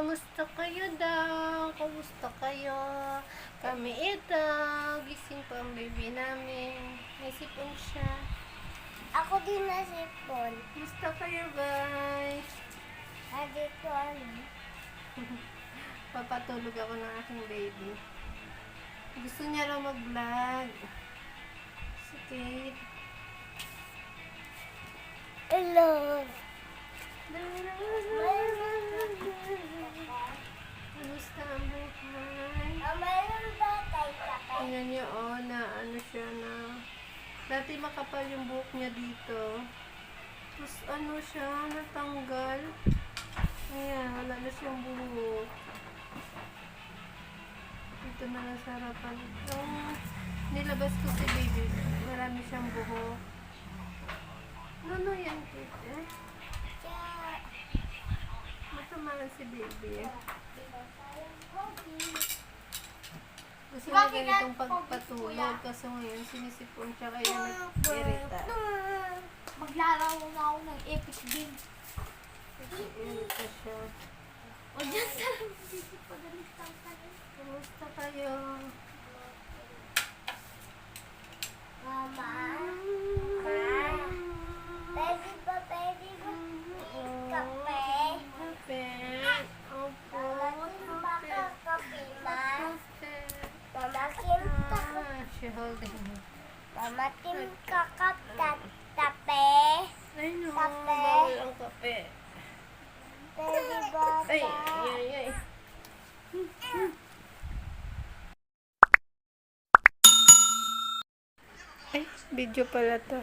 Kamusta kayo daw? Kamusta kayo? Kami ito. Gising pa ang baby namin. May sipon siya. Ako din na sipon. Kamusta kayo guys? Dito ano? Papatulog ako ng aking baby. Gusto niya raw mag-vlog. Si Kate. Hello. Kamusta ang buhay? Mayroon ba tayo kape? Tingnan niyo, oh, na ano siya na. Dati makapal yung buhok niya dito. Tapos ano siya, natanggal. Ayan, wala na siyang buhok. Dito na lang sa harapan. Nilabas ko si baby. Marami siyang buhok. Ano yan, Kate? Matamaan si baby. Gusto niya ganitong pagpatulog. Kaso ngayon, sinisipon siya kaya nag-irita. Maglalaro na ako ng Epic Game. Nag-irita siya. O dyan sa dito pagalit lang tayo. Kamusta kayo? Mama. Pwede ba kape? Kape. Opo. Mama, kape ma. Kape. Mama, kinta. She holding me. Mama, kinta kape. Ay no, Kape. bawal ang kape. Pwede ba Ay, ay, ay. Ay, video pala to.